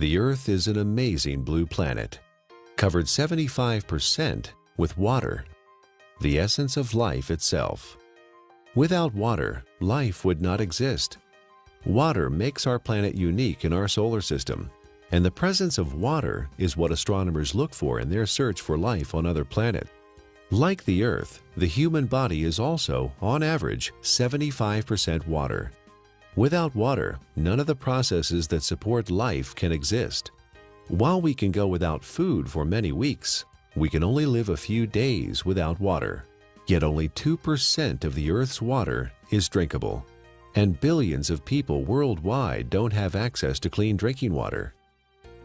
The Earth is an amazing blue planet, covered 75% with water, the essence of life itself. Without water, life would not exist. Water makes our planet unique in our solar system, and the presence of water is what astronomers look for in their search for life on other planets. Like the Earth, the human body is also, on average, 75% water. Without water, none of the processes that support life can exist. While we can go without food for many weeks, we can only live a few days without water. Yet only 2% of the Earth's water is drinkable, and billions of people worldwide don't have access to clean drinking water.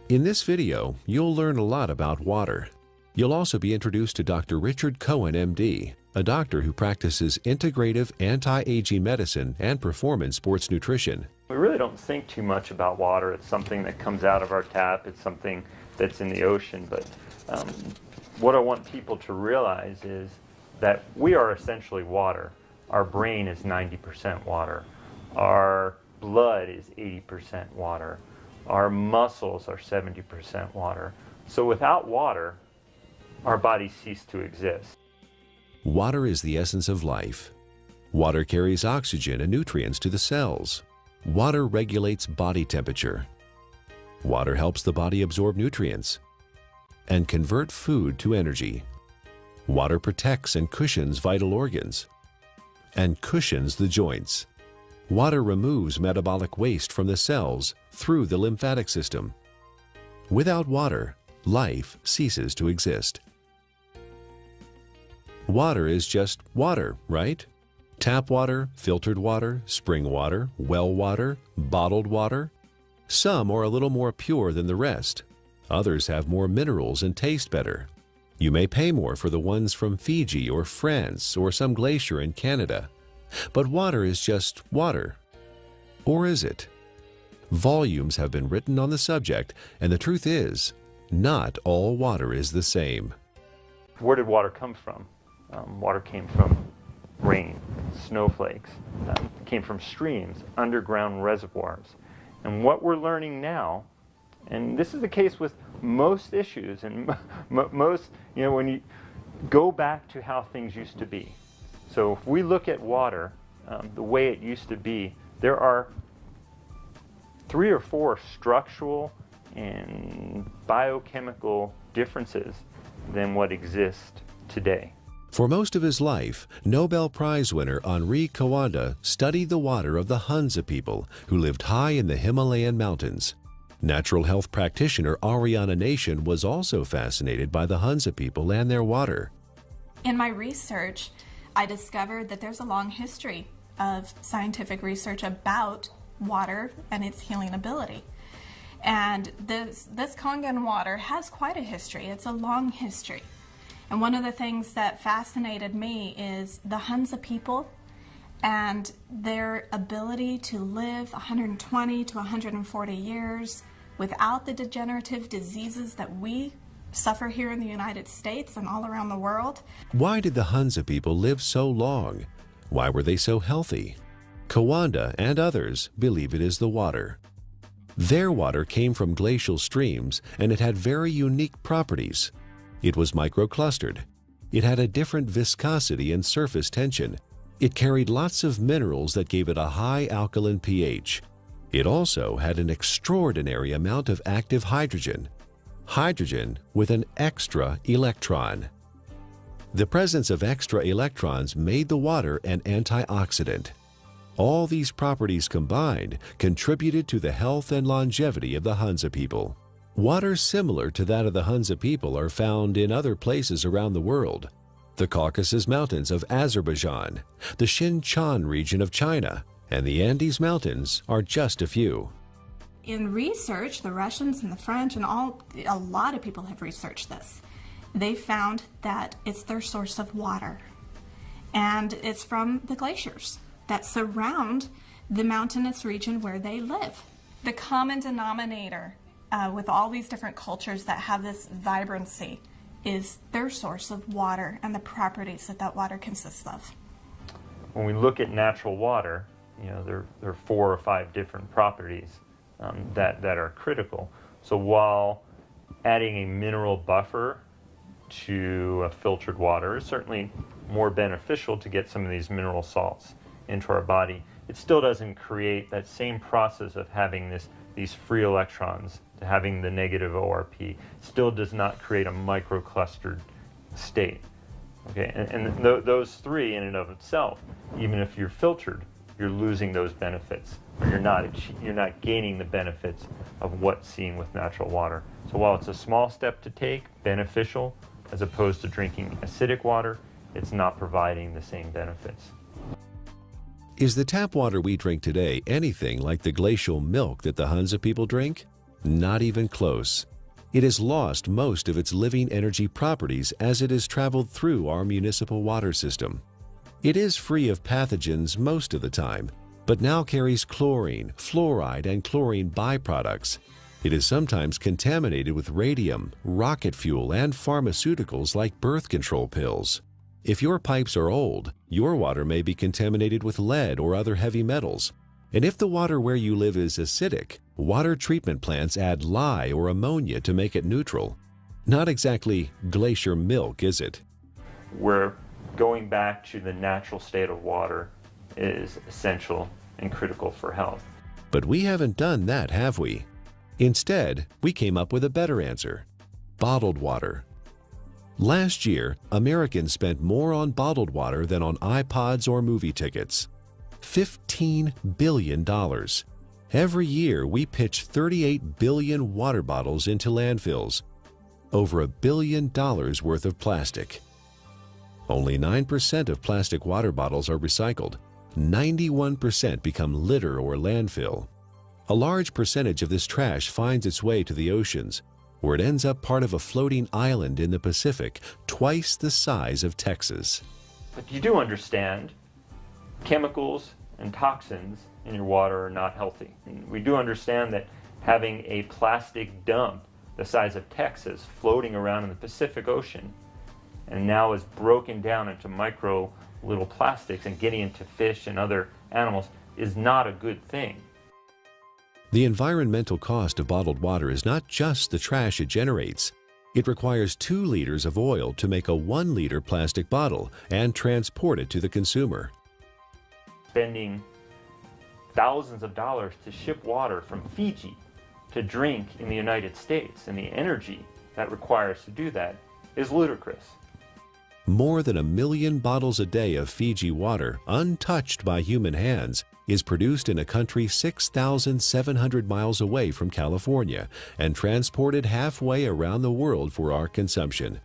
In this video, you'll learn a lot about water. You'll also be introduced to Dr. Richard Cohen, MD, a doctor who practices integrative anti-aging medicine and performance sports nutrition. We really don't think too much about water. It's something that comes out of our tap. It's something that's in the ocean. But what I want people to realize is that we are essentially water. Our brain is 90% water. Our blood is 80% water. Our muscles are 70% water. So without water, our bodies cease to exist. Water is the essence of life. Water carries oxygen and nutrients to the cells. Water regulates body temperature. Water helps the body absorb nutrients and convert food to energy. Water protects and cushions vital organs and cushions the joints. Water removes metabolic waste from the cells through the lymphatic system. Without water, life ceases to exist. Water is just water, right? Tap water, filtered water, spring water, well water, bottled water. Some are a little more pure than the rest. Others have more minerals and taste better. You may pay more for the ones from Fiji or France or some glacier in Canada. But water is just water. Or is it? Volumes have been written on the subject, and the truth is, not all water is the same. Where did water come from? Water came from rain, snowflakes, came from streams, underground reservoirs. And what we're learning now, and this is the case with most issues, and most, when you go back to how things used to be. So if we look at water, the way it used to be, there are 3 or 4 structural and biochemical differences than what exists today. For most of his life, Nobel Prize winner Henri Coanda studied the water of the Hunza people who lived high in the Himalayan mountains. Natural health practitioner Ariana Nation was also fascinated by the Hunza people and their water. In my research, I discovered that there's a long history of scientific research about water and its healing ability. And this Kangen water has quite a history. It's a long history. And one of the things that fascinated me is the Hunza people and their ability to live 120 to 140 years without the degenerative diseases that we suffer here in the United States and all around the world. Why did the Hunza people live so long? Why were they so healthy? Coanda and others believe it is the water. Their water came from glacial streams, and it had very unique properties. It was microclustered. It had a different viscosity and surface tension. It carried lots of minerals that gave it a high alkaline pH. It also had an extraordinary amount of active hydrogen. Hydrogen with an extra electron. The presence of extra electrons made the water an antioxidant. All these properties combined contributed to the health and longevity of the Hunza people. Water similar to that of the Hunza people are found in other places around the world. The Caucasus Mountains of Azerbaijan, the Xinjiang region of China, and the Andes Mountains are just a few. In research, the Russians and the French and a lot of people have researched this. They found that it's their source of water. And it's from the glaciers that surround the mountainous region where they live. The common denominator with all these different cultures that have this vibrancy is their source of water and the properties that that water consists of. When we look at natural water, there are 4 or 5 different properties that are critical. So while adding a mineral buffer to a filtered water is certainly more beneficial to get some of these mineral salts into our body, it still doesn't create that same process of having these free electrons, to having the negative ORP. Still does not create a microclustered state. Okay, and those three in and of itself, even if you're filtered, you're losing those benefits, or you're not gaining the benefits of what's seen with natural water. So while it's a small step to take, beneficial, as opposed to drinking acidic water, it's not providing the same benefits. Is the tap water we drink today anything like the glacial milk that the Hunza people drink? Not even close. It has lost most of its living energy properties as it has traveled through our municipal water system. It is free of pathogens most of the time, but now carries chlorine, fluoride, and chlorine byproducts. It is sometimes contaminated with radium, rocket fuel, and pharmaceuticals like birth control pills. If your pipes are old, your water may be contaminated with lead or other heavy metals. And if the water where you live is acidic, water treatment plants add lye or ammonia to make it neutral. Not exactly glacier milk, is it? Where going back to the natural state of water is essential and critical for health. But we haven't done that, have we? Instead, we came up with a better answer: bottled water. Last year, Americans spent more on bottled water than on iPods or movie tickets. $15 billion. Every year, we pitch 38 billion water bottles into landfills. Over $1 billion worth of plastic. Only 9% of plastic water bottles are recycled. 91% become litter or landfill. A large percentage of this trash finds its way to the oceans, where it ends up part of a floating island in the Pacific, twice the size of Texas. But you do understand chemicals and toxins in your water are not healthy. And we do understand that having a plastic dump the size of Texas floating around in the Pacific Ocean and now is broken down into micro little plastics and getting into fish and other animals is not a good thing. The environmental cost of bottled water is not just the trash it generates. It requires 2 liters of oil to make a 1-liter plastic bottle and transport it to the consumer. Spending thousands of dollars to ship water from Fiji to drink in the United States, and the energy that requires to do that is ludicrous. More than 1 million bottles a day of Fiji water, untouched by human hands, is produced in a country 6,700 miles away from California and transported halfway around the world for our consumption.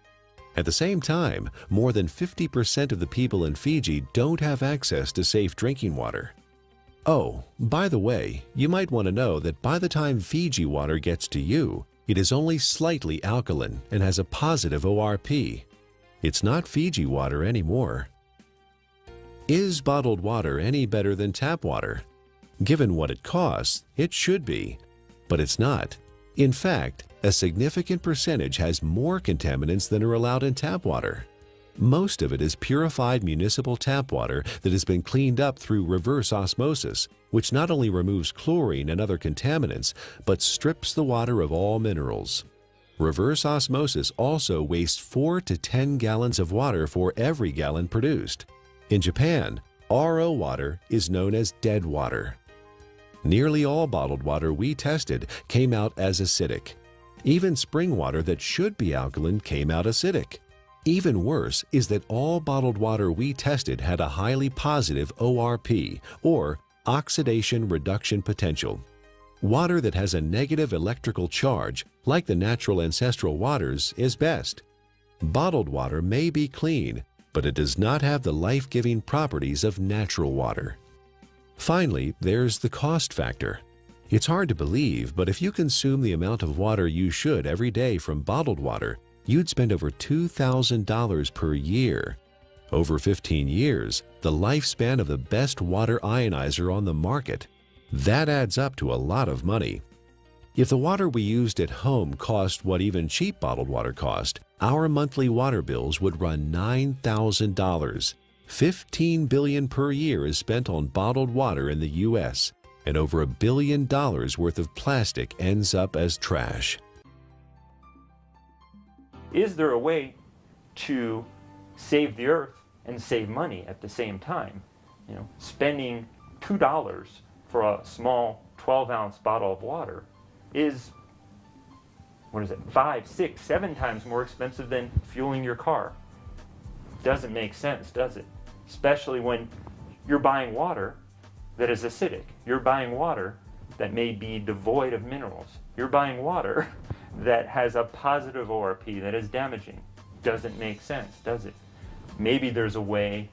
At the same time, more than 50% of the people in Fiji don't have access to safe drinking water. Oh, by the way, you might want to know that by the time Fiji water gets to you, it is only slightly alkaline and has a positive ORP. It's not Fiji water anymore. Is bottled water any better than tap water? Given what it costs, it should be, but it's not. In fact, a significant percentage has more contaminants than are allowed in tap water. Most of it is purified municipal tap water that has been cleaned up through reverse osmosis, which not only removes chlorine and other contaminants, but strips the water of all minerals. Reverse osmosis also wastes 4 to 10 gallons of water for every gallon produced. In Japan, RO water is known as dead water. Nearly all bottled water we tested came out as acidic. Even spring water that should be alkaline came out acidic. Even worse is that all bottled water we tested had a highly positive ORP, or oxidation reduction potential. Water that has a negative electrical charge, like the natural ancestral waters, is best. Bottled water may be clean, but it does not have the life-giving properties of natural water. Finally, there's the cost factor. It's hard to believe, but if you consume the amount of water you should every day from bottled water, you'd spend over $2,000 per year. Over 15 years, the lifespan of the best water ionizer on the market. That adds up to a lot of money. If the water we used at home cost what even cheap bottled water cost, our monthly water bills would run $9,000. $15 billion per year is spent on bottled water in the U.S. and over $1 billion worth of plastic ends up as trash. Is there a way to save the earth and save money at the same time? You know, spending $2 for a small 12-ounce bottle of water is, what is it, 5, 6, 7 times more expensive than fueling your car. Doesn't make sense, does it? Especially when you're buying water that is acidic. You're buying water that may be devoid of minerals. You're buying water that has a positive ORP that is damaging. Doesn't make sense, does it? Maybe there's a way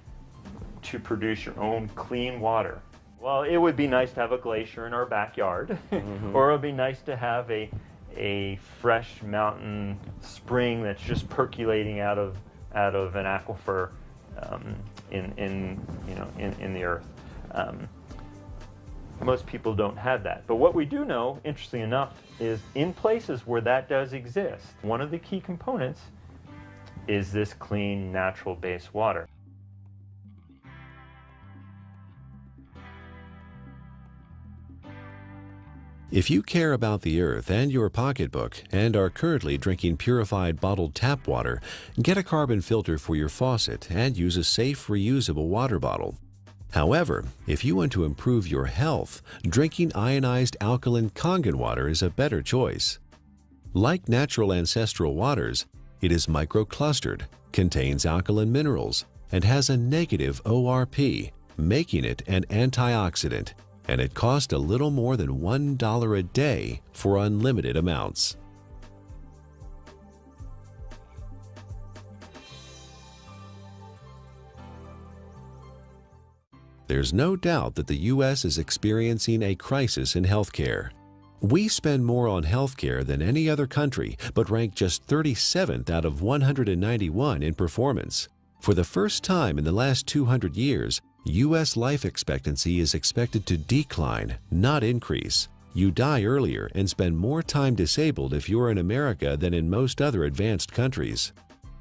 to produce your own clean water. Well, it would be nice to have a glacier in our backyard, or it would be nice to have a fresh mountain spring that's just percolating out of an aquifer in the earth. Most people don't have that. But what we do know, interestingly enough, is in places where that does exist, one of the key components is this clean, natural-based water. If you care about the earth and your pocketbook and are currently drinking purified bottled tap water, get a carbon filter for your faucet and use a safe, reusable water bottle. However, if you want to improve your health, drinking ionized alkaline Kangen water is a better choice. Like natural ancestral waters, it is microclustered, contains alkaline minerals, and has a negative ORP, making it an antioxidant, and it costs a little more than $1 a day for unlimited amounts. There's no doubt that the U.S. is experiencing a crisis in healthcare. We spend more on healthcare than any other country, but rank just 37th out of 191 in performance. For the first time in the last 200 years, U.S. life expectancy is expected to decline, not increase. You die earlier and spend more time disabled if you're in America than in most other advanced countries.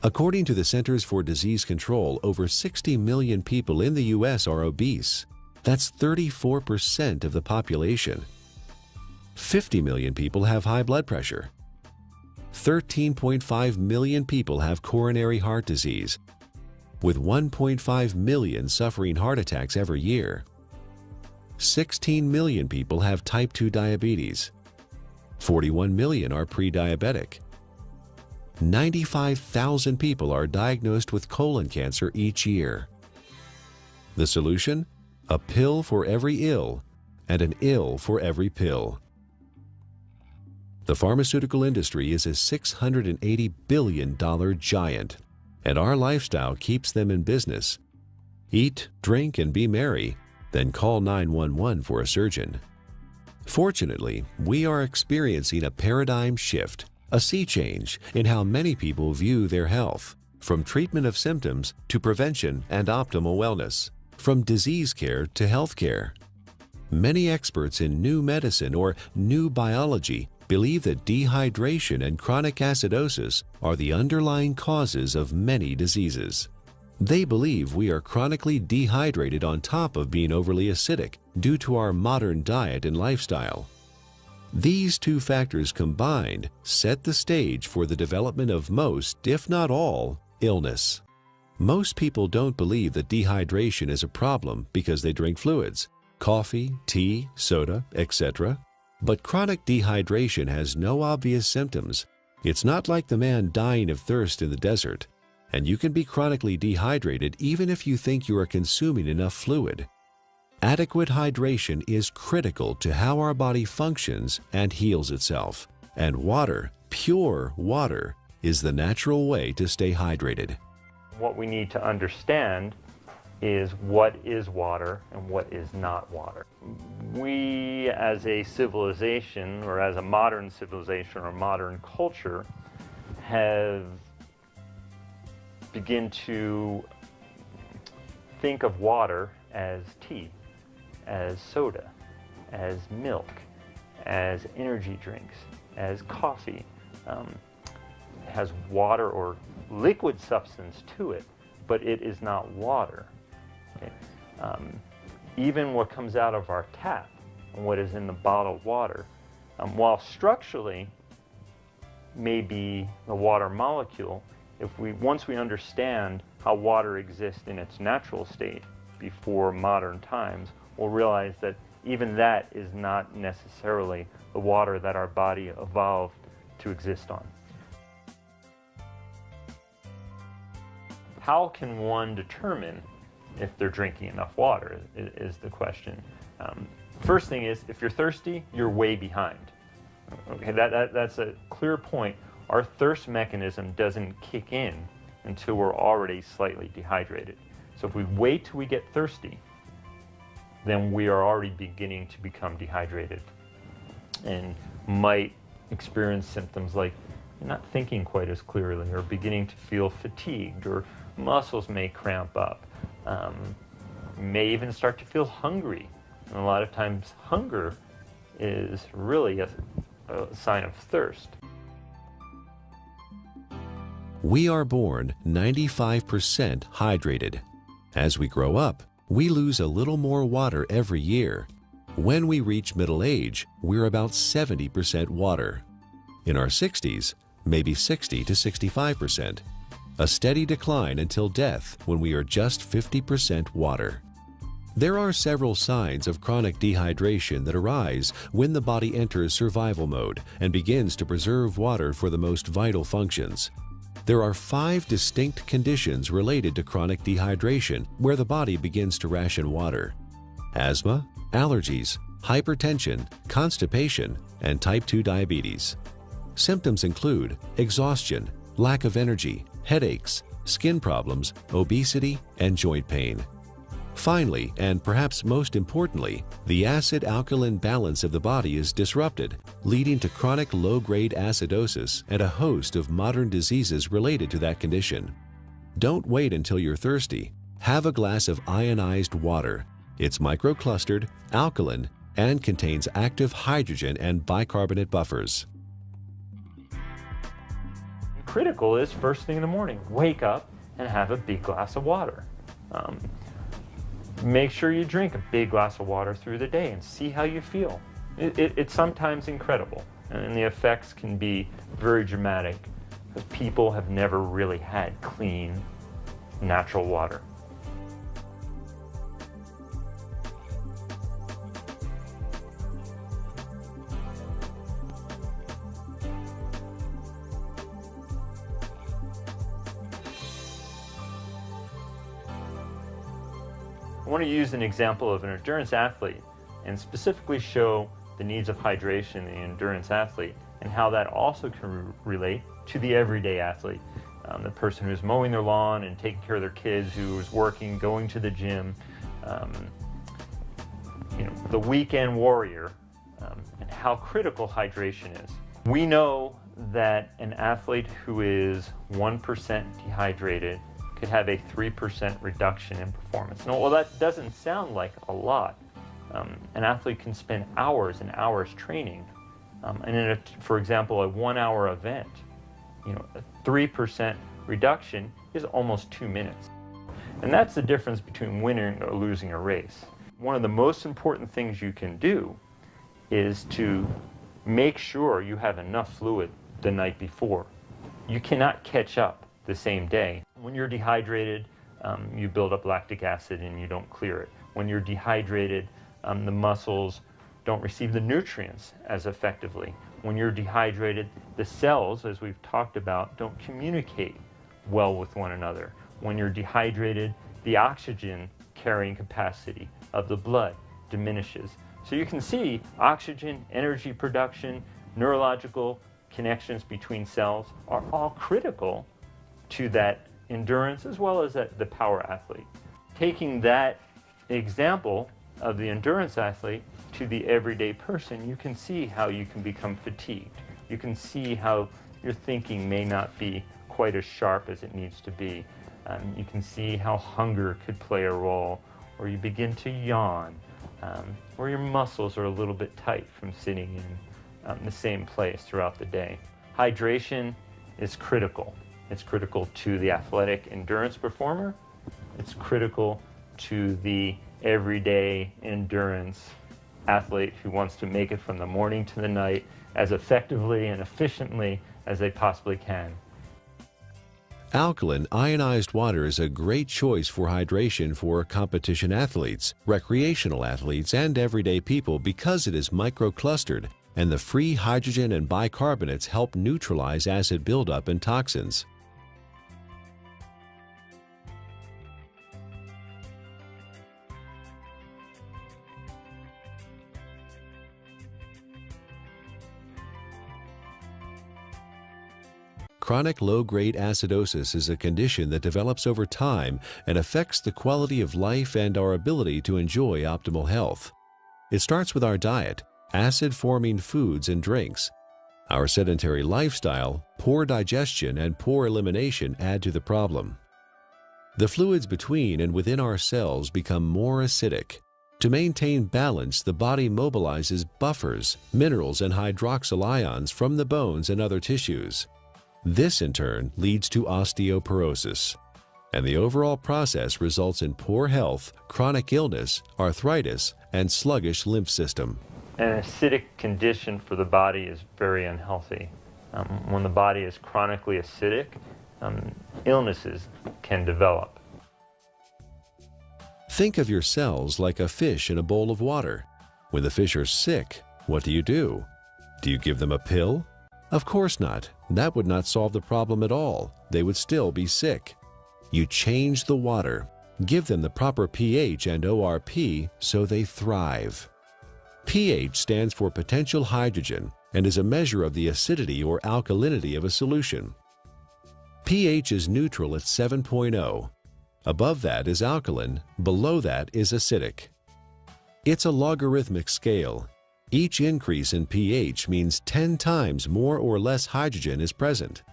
According to the Centers for Disease Control, over 60 million people in the U.S. are obese. That's 34% of the population. 50 million people have high blood pressure. 13.5 million people have coronary heart disease, with 1.5 million suffering heart attacks every year. 16 million people have type 2 diabetes. 41 million are pre-diabetic. 95,000 people are diagnosed with colon cancer each year. The solution? A pill for every ill and an ill for every pill. The pharmaceutical industry is a $680 billion giant, and our lifestyle keeps them in business. Eat, drink, and be merry, then call 911 for a surgeon. Fortunately, we are experiencing a paradigm shift, a sea change in how many people view their health, from treatment of symptoms to prevention and optimal wellness, from disease care to health care. Many experts in new medicine or new biology believe that dehydration and chronic acidosis are the underlying causes of many diseases. They believe we are chronically dehydrated on top of being overly acidic due to our modern diet and lifestyle. These two factors combined set the stage for the development of most, if not all, illness. Most people don't believe that dehydration is a problem because they drink fluids, coffee, tea, soda, etc. But chronic dehydration has no obvious symptoms. It's not like the man dying of thirst in the desert, and you can be chronically dehydrated even if you think you are consuming enough fluid. Adequate hydration is critical to how our body functions and heals itself, and water, pure water, is the natural way to stay hydrated. What we need to understand is what is water and what is not water. We as a civilization, or as a modern civilization or modern culture, have begun to think of water as tea, as soda, as milk, as energy drinks, as coffee. It has water or liquid substance to it, but it is not water. Okay? Even what comes out of our tap and what is in the bottled water. While structurally may be the water molecule, once we understand how water exists in its natural state before modern times, we'll realize that even that is not necessarily the water that our body evolved to exist on. How can one determine if they're drinking enough water is the question. First thing is, if you're thirsty, you're way behind. Okay, that's a clear point. Our thirst mechanism doesn't kick in until we're already slightly dehydrated. So if we wait till we get thirsty, then we are already beginning to become dehydrated and might experience symptoms like not thinking quite as clearly, or beginning to feel fatigued, or muscles may cramp up, may even start to feel hungry. And a lot of times hunger is really a sign of thirst. We are born 95% hydrated. As we grow up, we lose a little more water every year. When we reach middle age, we're about 70% water. In our 60s, maybe 60 to 65%. A steady decline until death when we are just 50% water. There are several signs of chronic dehydration that arise when the body enters survival mode and begins to preserve water for the most vital functions. There are 5 distinct conditions related to chronic dehydration where the body begins to ration water: asthma, allergies, hypertension, constipation, and type 2 diabetes. Symptoms include exhaustion, lack of energy, headaches, skin problems, obesity, and joint pain. Finally, and perhaps most importantly, the acid-alkaline balance of the body is disrupted, leading to chronic low-grade acidosis and a host of modern diseases related to that condition. Don't wait until you're thirsty. Have a glass of ionized water. It's microclustered, alkaline, and contains active hydrogen and bicarbonate buffers. Critical is first thing in the morning, wake up and have a big glass of water. Make sure you drink a big glass of water through the day and see how you feel. It's sometimes incredible, and the effects can be very dramatic because people have never really had clean, natural water. I want to use an example of an endurance athlete and specifically show the needs of hydration in the endurance athlete and how that also can relate to the everyday athlete. The person who's mowing their lawn and taking care of their kids, who is working, going to the gym, the weekend warrior, and how critical hydration is. We know that an athlete who is 1% dehydrated could have a 3% reduction in performance. Now, well, that doesn't sound like a lot. An athlete can spend hours and hours training, and in for example, a 1-hour event, a 3% reduction is almost 2 minutes. And that's the difference between winning or losing a race. One of the most important things you can do is to make sure you have enough fluid the night before. You cannot catch up the same day. When you're dehydrated, you build up lactic acid and you don't clear it. When you're dehydrated, the muscles don't receive the nutrients as effectively. When you're dehydrated, the cells, as we've talked about, don't communicate well with one another. When you're dehydrated, the oxygen carrying capacity of the blood diminishes. So you can see oxygen, energy production, neurological connections between cells are all critical to that endurance as well as the power athlete. Taking that example of the endurance athlete to the everyday person, you can see how you can become fatigued. You can see how your thinking may not be quite as sharp as it needs to be. You can see how hunger could play a role, or you begin to yawn, or your muscles are a little bit tight from sitting in the same place throughout the day. Hydration is critical. It's critical to the athletic endurance performer. It's critical to the everyday endurance athlete who wants to make it from the morning to the night as effectively and efficiently as they possibly can. Alkaline ionized water is a great choice for hydration for competition athletes, recreational athletes, and everyday people because it is microclustered, and the free hydrogen and bicarbonates help neutralize acid buildup and toxins. Chronic low-grade acidosis is a condition that develops over time and affects the quality of life and our ability to enjoy optimal health. It starts with our diet, acid-forming foods and drinks. Our sedentary lifestyle, poor digestion, and poor elimination add to the problem. The fluids between and within our cells become more acidic. To maintain balance, the body mobilizes buffers, minerals, and hydroxyl ions from the bones and other tissues. This, in turn, leads to osteoporosis, and the overall process results in poor health, chronic illness, arthritis, and sluggish lymph system. An acidic condition for the body is very unhealthy. When the body is chronically acidic, illnesses can develop. Think of your cells like a fish in a bowl of water. When the fish are sick, what do? Do you give them a pill? Of course not. That would not solve the problem at all. They would still be sick. You change the water, give them the proper pH and ORP so they thrive. pH stands for potential hydrogen and is a measure of the acidity or alkalinity of a solution. pH is neutral at 7.0. Above that is alkaline, below that is acidic. It's a logarithmic scale. Each increase in pH means 10 times more or less hydrogen is present.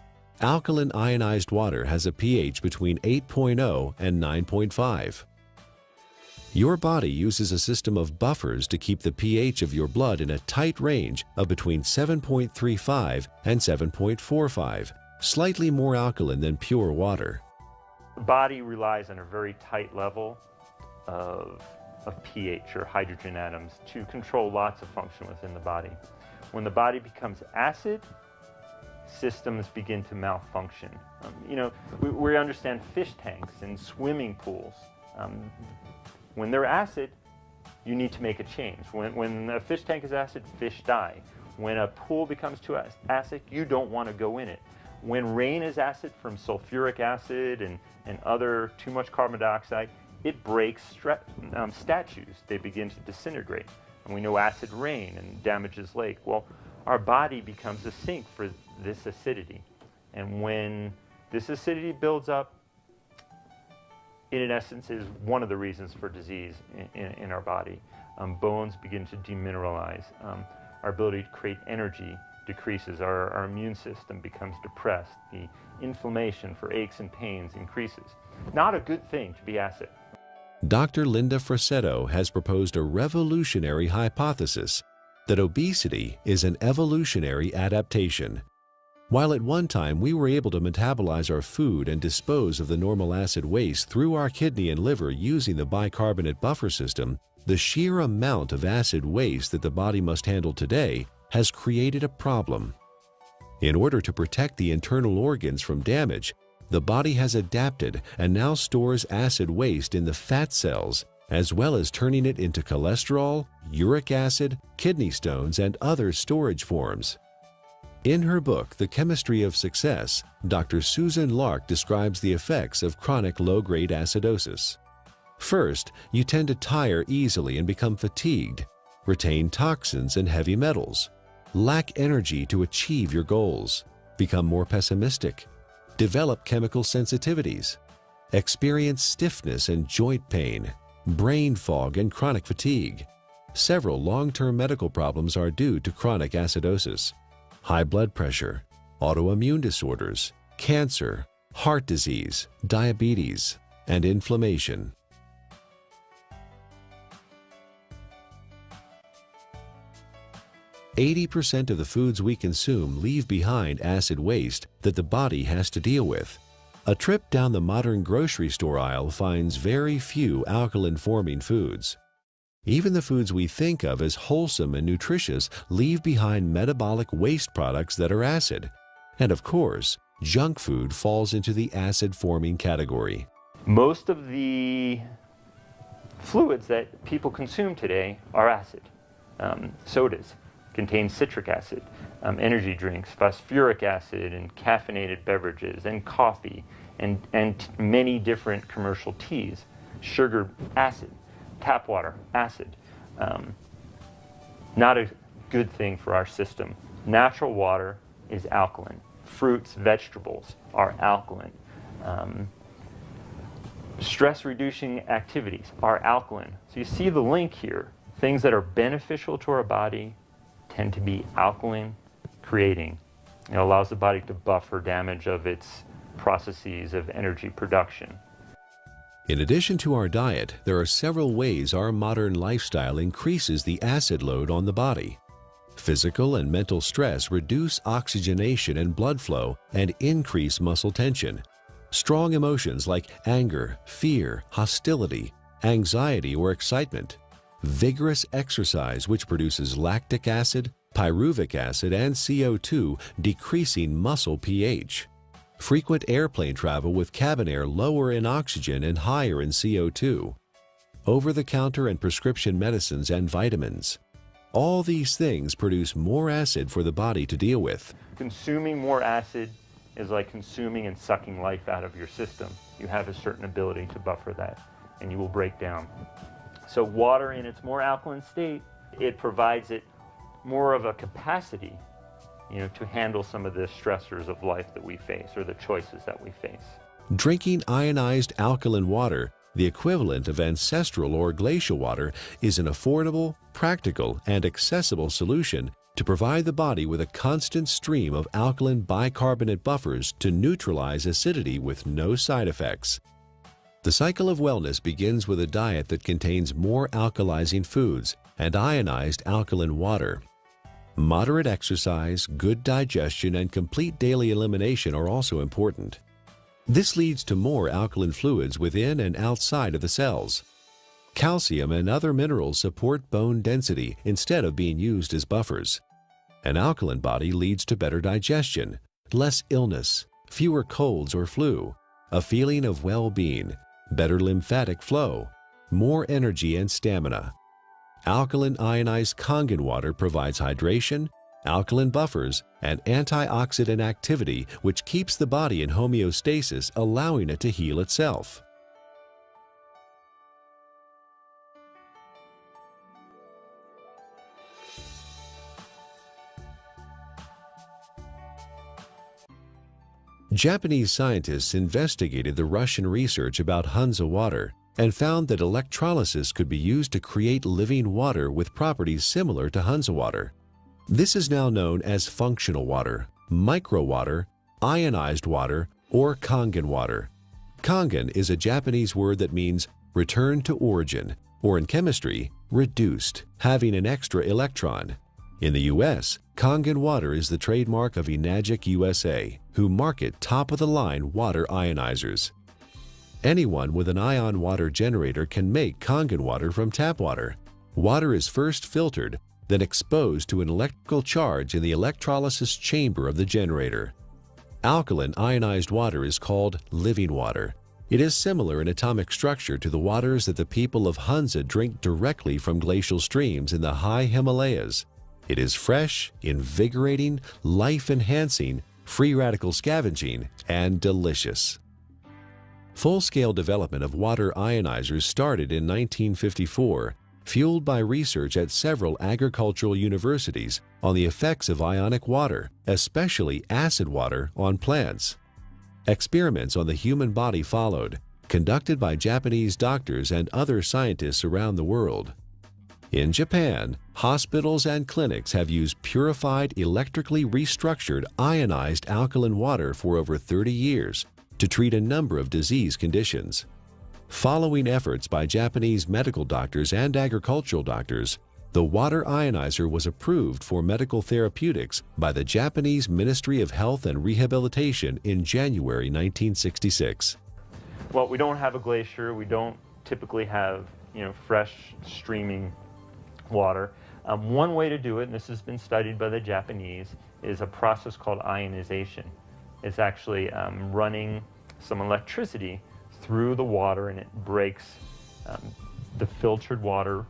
Alkaline ionized water has a pH between 8.0 and 9.5. Your body uses a system of buffers to keep the pH of your blood in a tight range of between 7.35 and 7.45, slightly more alkaline than pure water. The body relies on a very tight level of pH or hydrogen atoms to control lots of function within the body. When the body becomes acid, systems begin to malfunction. We understand fish tanks and swimming pools. When they're acid, you need to make a change. When a fish tank is acid, fish die. When a pool becomes too acid, you don't want to go in it. When rain is acid from sulfuric acid and other too much carbon dioxide, it breaks statues. They begin to disintegrate. And we know acid rain and damages lake. Well, our body becomes a sink for this acidity. And when this acidity builds up, it in essence is one of the reasons for disease in our body. Bones begin to demineralize. Our ability to create energy decreases. Our immune system becomes depressed. The inflammation for aches and pains increases. Not a good thing to be acid. Dr. Linda Frassetto has proposed a revolutionary hypothesis that obesity is an evolutionary adaptation. While at one time we were able to metabolize our food and dispose of the normal acid waste through our kidney and liver using the bicarbonate buffer system, the sheer amount of acid waste that the body must handle today has created a problem. In order to protect the internal organs from damage, the body has adapted and now stores acid waste in the fat cells, as well as turning it into cholesterol, uric acid, kidney stones, and other storage forms. In her book, The Chemistry of Success, Dr. Susan Lark describes the effects of chronic low-grade acidosis. First, you tend to tire easily and become fatigued, retain toxins and heavy metals, lack energy to achieve your goals, become more pessimistic, develop chemical sensitivities, experience stiffness and joint pain, brain fog, and chronic fatigue. Several long-term medical problems are due to chronic acidosis: high blood pressure, autoimmune disorders, cancer, heart disease, diabetes, and inflammation. "80% of the foods we consume leave behind acid waste that the body has to deal with. A trip down the modern grocery store aisle finds very few alkaline-forming foods. Even the foods we think of as wholesome and nutritious leave behind metabolic waste products that are acid. And of course, junk food falls into the acid-forming category. Most of the fluids that people consume today are acid. Sodas contain citric acid, energy drinks, phosphoric acid, and caffeinated beverages, and coffee, and many different commercial teas. Sugar, acid. Tap water, acid. Not a good thing for our system. Natural water is alkaline. Fruits, vegetables are alkaline. Stress-reducing activities are alkaline. So you see the link here. Things that are beneficial to our body tend to be alkaline creating. It allows the body to buffer damage of its processes of energy production. In addition to our diet, there are several ways our modern lifestyle increases the acid load on the body. Physical and mental stress reduce oxygenation and blood flow and increase muscle tension. Strong emotions like anger, fear, hostility, anxiety, or excitement. Vigorous exercise, which produces lactic acid, pyruvic acid, and CO2, decreasing muscle pH. Frequent airplane travel with cabin air lower in oxygen and higher in CO2. Over-the-counter and prescription medicines and vitamins. All these things produce more acid for the body to deal with. Consuming more acid is like consuming and sucking life out of your system. You have a certain ability to buffer that, and you will break down. So water in its more alkaline state, it provides it more of a capacity, to handle some of the stressors of life that we face, or the choices that we face. Drinking ionized alkaline water, the equivalent of ancestral or glacial water, is an affordable, practical, and accessible solution to provide the body with a constant stream of alkaline bicarbonate buffers to neutralize acidity with no side effects. The cycle of wellness begins with a diet that contains more alkalizing foods and ionized alkaline water. Moderate exercise, good digestion, and complete daily elimination are also important. This leads to more alkaline fluids within and outside of the cells. Calcium and other minerals support bone density instead of being used as buffers. An alkaline body leads to better digestion, less illness, fewer colds or flu, a feeling of well-being, better lymphatic flow, more energy and stamina. Alkaline ionized Kangen water provides hydration, alkaline buffers, and antioxidant activity, which keeps the body in homeostasis, allowing it to heal itself. Japanese scientists investigated the Russian research about Hansa water and found that electrolysis could be used to create living water with properties similar to Hansa water. This is now known as functional water, microwater, ionized water, or Kangen water. Kangen is a Japanese word that means return to origin, or in chemistry, reduced, having an extra electron. In the U.S., Kangen water is the trademark of Enagic USA, who market top-of-the-line water ionizers. Anyone with an ion water generator can make Kangen water from tap water. Water is first filtered, then exposed to an electrical charge in the electrolysis chamber of the generator. Alkaline ionized water is called living water. It is similar in atomic structure to the waters that the people of Hansa drink directly from glacial streams in the high Himalayas. It is fresh, invigorating, life-enhancing, free radical scavenging, and delicious. Full-scale development of water ionizers started in 1954, fueled by research at several agricultural universities on the effects of ionic water, especially acid water, on plants. Experiments on the human body followed, conducted by Japanese doctors and other scientists around the world. In Japan, hospitals and clinics have used purified, electrically restructured, ionized alkaline water for over 30 years to treat a number of disease conditions. Following efforts by Japanese medical doctors and agricultural doctors, the water ionizer was approved for medical therapeutics by the Japanese Ministry of Health and Rehabilitation in January 1966. Well, we don't have a glacier. We don't typically have fresh streaming water. One way to do it, and this has been studied by the Japanese, is a process called ionization. It's actually running some electricity through the water, and it breaks the filtered water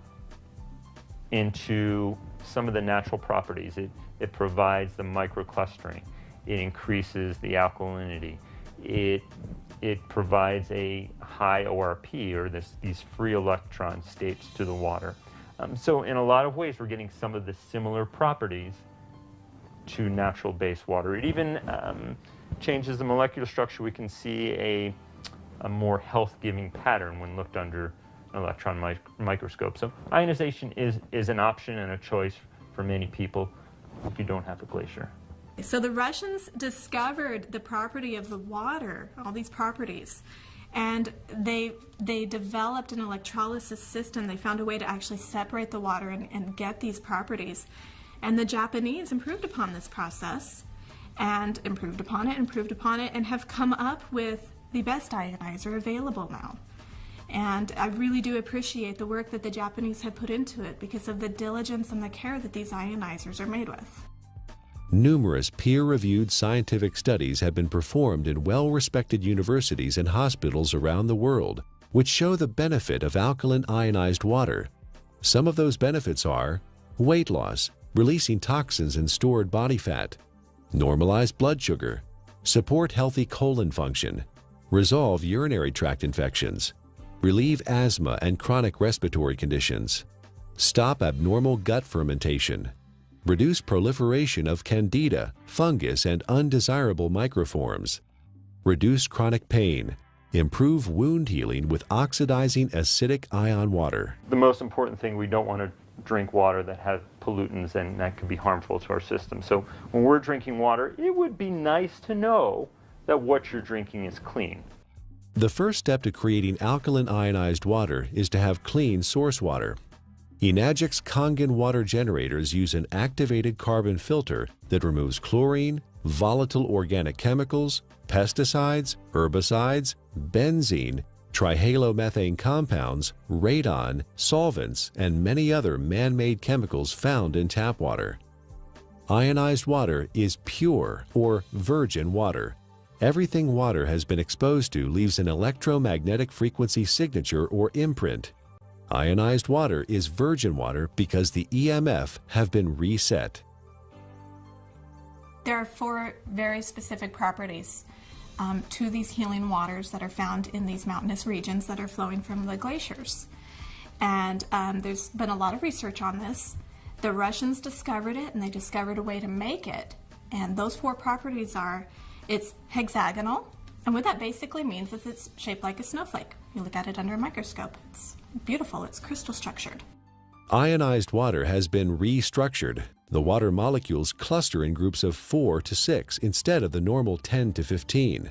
into some of the natural properties. It provides the microclustering. It increases the alkalinity. It provides a high ORP, or these free electron states, to the water. So in a lot of ways, we're getting some of the similar properties to natural base water. It even changes the molecular structure. We can see a more health-giving pattern when looked under an electron microscope. So ionization is an option and a choice for many people if you don't have a glacier. So the Russians discovered the property of the water, all these properties, and they developed an electrolysis system. They found a way to actually separate the water and get these properties. And the Japanese improved upon this process and improved upon it, and have come up with the best ionizer available now. And I really do appreciate the work that the Japanese have put into it because of the diligence and the care that these ionizers are made with. Numerous peer-reviewed scientific studies have been performed in well-respected universities and hospitals around the world, which show the benefit of alkaline ionized water. Some of those benefits are weight loss, releasing toxins and stored body fat, normalize blood sugar, support healthy colon function, resolve urinary tract infections, relieve asthma and chronic respiratory conditions, stop abnormal gut fermentation, reduce proliferation of candida, fungus, and undesirable microforms, reduce chronic pain, improve wound healing with oxidizing acidic ion water. The most important thing, we don't want to drink water that has pollutants, and that could be harmful to our system. So when we're drinking water, it would be nice to know that what you're drinking is clean. The first step to creating alkaline ionized water is to have clean source water. Enagic's Kangen water generators use an activated carbon filter that removes chlorine, volatile organic chemicals, pesticides, herbicides, benzene, trihalomethane compounds, radon, solvents, and many other man-made chemicals found in tap water. Ionized water is pure or virgin water. Everything water has been exposed to leaves an electromagnetic frequency signature or imprint. Ionized water is virgin water because the EMF have been reset. There are 4 very specific properties to these healing waters that are found in these mountainous regions that are flowing from the glaciers. And there's been a lot of research on this. The Russians discovered it, and they discovered a way to make it. And those 4 properties are, it's hexagonal, and what that basically means is it's shaped like a snowflake. You look at it under a microscope. It's beautiful, it's crystal structured. Ionized water has been restructured. The water molecules cluster in groups of 4 to 6 instead of the normal 10 to 15.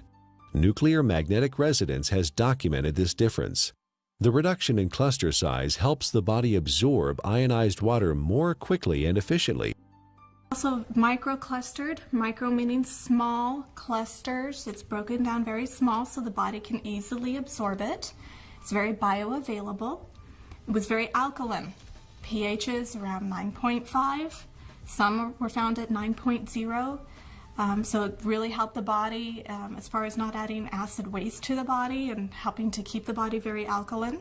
Nuclear magnetic resonance has documented this difference. The reduction in cluster size helps the body absorb ionized water more quickly and efficiently. Also microclustered, micro meaning small clusters. It's broken down very small so the body can easily absorb it. It's very bioavailable. It was very alkaline. pHs around 9.5. Some were found at 9.0. So it really helped the body as far as not adding acid waste to the body and helping to keep the body very alkaline.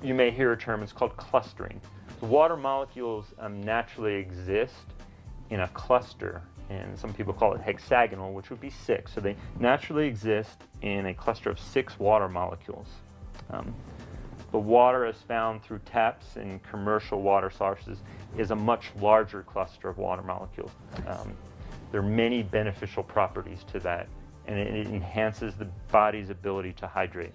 You may hear a term, it's called clustering. The water molecules naturally exist in a cluster, and some people call it hexagonal, which would be 6. So they naturally exist in a cluster of 6 water molecules. The water as found through taps and commercial water sources is a much larger cluster of water molecules. There are many beneficial properties to that, and it enhances the body's ability to hydrate.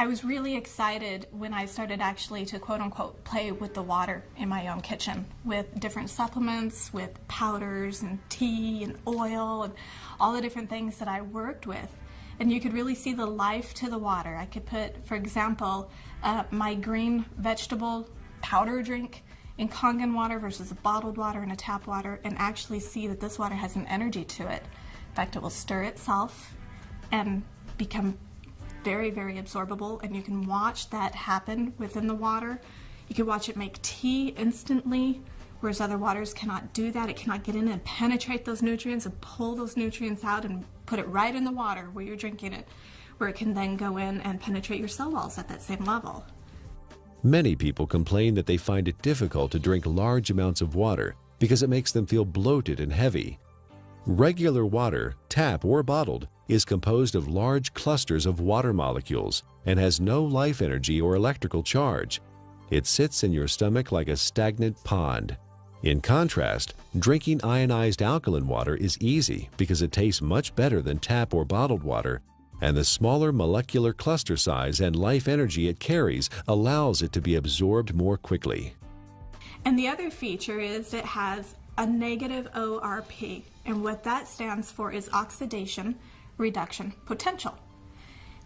I was really excited when I started actually to quote-unquote play with the water in my own kitchen with different supplements, with powders and tea and oil and all the different things that I worked with. And you could really see the life to the water. I could put, for example, my green vegetable powder drink in Kangen water versus a bottled water and a tap water, and actually see that this water has an energy to it. In fact, it will stir itself and become very, very absorbable, and you can watch that happen within the water. You can watch it make tea instantly, whereas other waters cannot do that. It cannot get in and penetrate those nutrients and pull those nutrients out and put it right in the water where you're drinking it, where it can then go in and penetrate your cell walls at that same level. Many people complain that they find it difficult to drink large amounts of water because it makes them feel bloated and heavy. Regular water, tap or bottled, is composed of large clusters of water molecules and has no life energy or electrical charge. It sits in your stomach like a stagnant pond. In contrast, drinking ionized alkaline water is easy because it tastes much better than tap or bottled water, and the smaller molecular cluster size and life energy it carries allows it to be absorbed more quickly. And the other feature is it has a negative ORP, and what that stands for is oxidation reduction potential.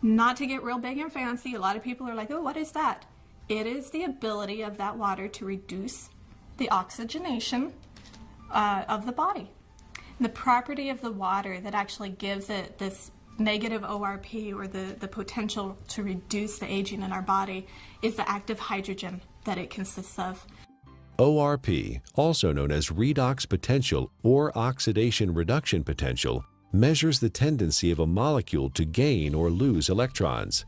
Not to get real big and fancy, a lot of people are like, oh, what is that? It is the ability of that water to reduce the oxygenation of the body. And the property of the water that actually gives it this negative ORP, or the potential to reduce the aging in our body, is the active hydrogen that it consists of. ORP, also known as redox potential or oxidation reduction potential, measures the tendency of a molecule to gain or lose electrons.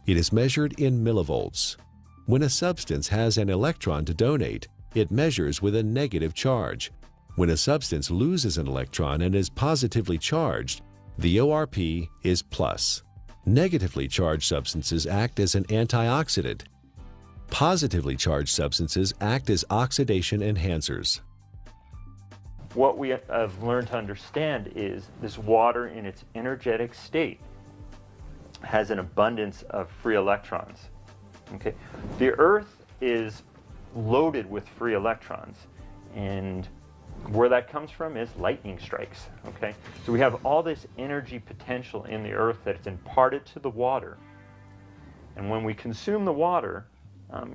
It is measured in millivolts. When a substance has an electron to donate, it measures with a negative charge. When a substance loses an electron and is positively charged, the ORP is plus. Negatively charged substances act as an antioxidant. Positively charged substances act as oxidation enhancers. What we have learned to understand is this water in its energetic state has an abundance of free electrons. Okay? The Earth is loaded with free electrons, and where that comes from is lightning strikes. Okay? So we have all this energy potential in the Earth that's imparted to the water, and when we consume the water,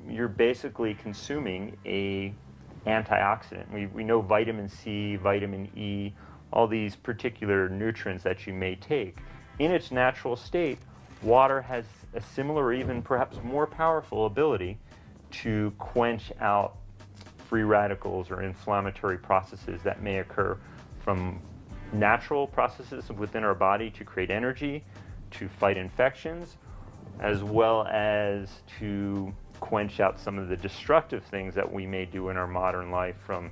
you're basically consuming a antioxidant. We know vitamin C, vitamin E, all these particular nutrients that you may take. In its natural state, water has a similar or even perhaps more powerful ability to quench out free radicals or inflammatory processes that may occur from natural processes within our body to create energy, to fight infections, as well as to quench out some of the destructive things that we may do in our modern life, from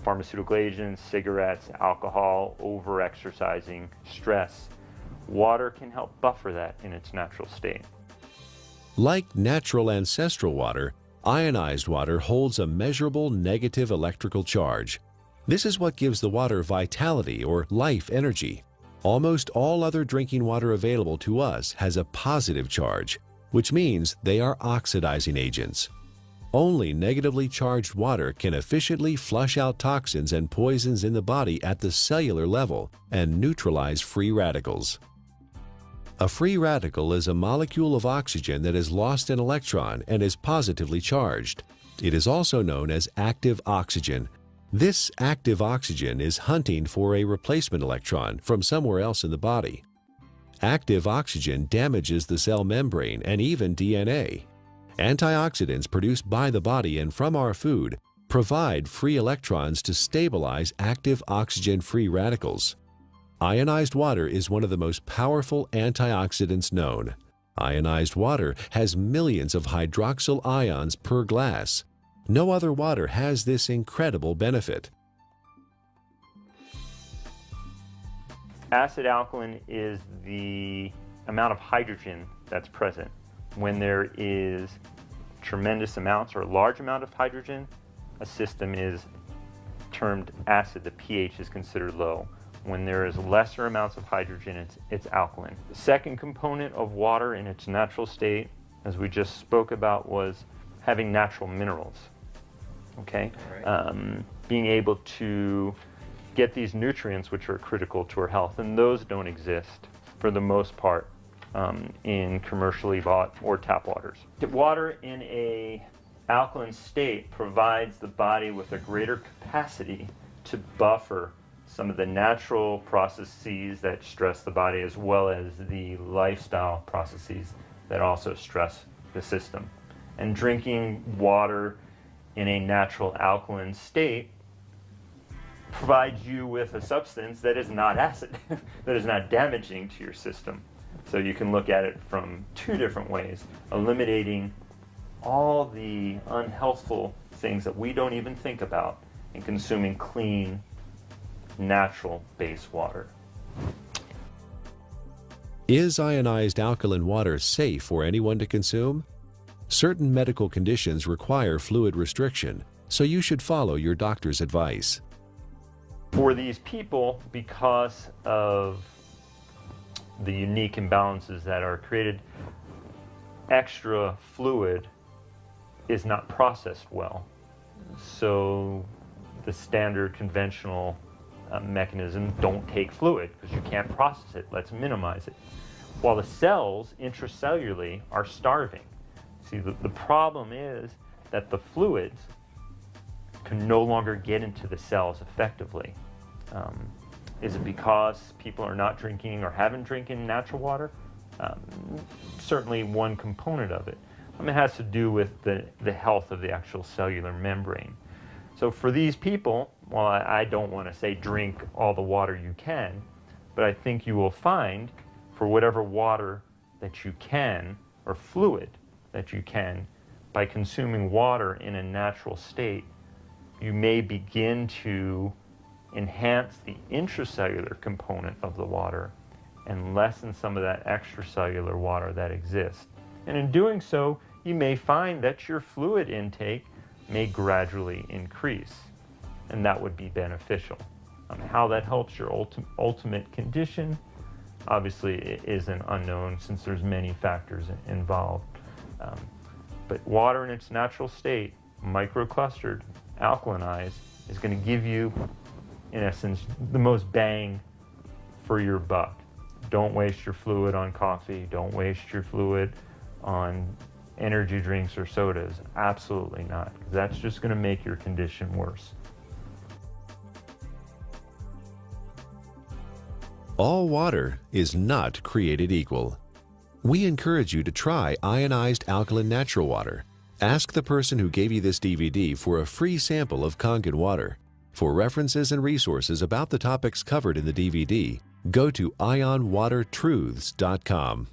pharmaceutical agents, cigarettes, alcohol, over-exercising, stress. Water can help buffer that in its natural state. Like natural ancestral water, ionized water holds a measurable negative electrical charge. This is what gives the water vitality or life energy. Almost all other drinking water available to us has a positive charge, which means they are oxidizing agents. Only negatively charged water can efficiently flush out toxins and poisons in the body at the cellular level and neutralize free radicals. A free radical is a molecule of oxygen that has lost an electron and is positively charged. It is also known as active oxygen. This active oxygen is hunting for a replacement electron from somewhere else in the body. Active oxygen damages the cell membrane and even DNA. Antioxidants produced by the body and from our food provide free electrons to stabilize active oxygen free radicals. Ionized water is one of the most powerful antioxidants known. Ionized water has millions of hydroxyl ions per glass. No other water has this incredible benefit. Acid alkaline is the amount of hydrogen that's present. When there is tremendous amounts or a large amount of hydrogen, a system is termed acid. The pH is considered low. When there is lesser amounts of hydrogen, it's alkaline. The second component of water in its natural state, as we just spoke about, was having natural minerals. Okay? Right. Being able to get these nutrients which are critical to our health, and those don't exist for the most part in commercially bought or tap waters. Water in a alkaline state provides the body with a greater capacity to buffer some of the natural processes that stress the body, as well as the lifestyle processes that also stress the system. And drinking water in a natural alkaline state provides you with a substance that is not acid, that is not damaging to your system. So you can look at it from two different ways, eliminating all the unhealthful things that we don't even think about and consuming clean, natural base water. Is ionized alkaline water safe for anyone to consume? Certain medical conditions require fluid restriction, so you should follow your doctor's advice. For these people, because of the unique imbalances that are created, extra fluid is not processed well. So the standard conventional mechanism, don't take fluid because you can't process it. Let's minimize it. While the cells intracellularly are starving. See, the problem is that the fluids can no longer get into the cells effectively. Is it because people are not drinking or haven't drinking natural water? Certainly one component of it. It has to do with the health of the actual cellular membrane. So for these people, well, I don't want to say drink all the water you can, but I think you will find for whatever water that you can, or fluid that you can, by consuming water in a natural state, you may begin to enhance the intracellular component of the water and lessen some of that extracellular water that exists. And in doing so, you may find that your fluid intake may gradually increase, and that would be beneficial. How that helps your ultimate condition, obviously, it is an unknown since there's many factors involved. But water in its natural state, microclustered, alkalinized, is going to give you, in essence, the most bang for your buck. Don't waste your fluid on coffee. Don't waste your fluid on energy drinks or sodas. Absolutely not. That's just going to make your condition worse. All water is not created equal. We encourage you to try ionized alkaline natural water. Ask the person who gave you this DVD for a free sample of Kangen water. For references and resources about the topics covered in the DVD, go to ionwatertruths.com.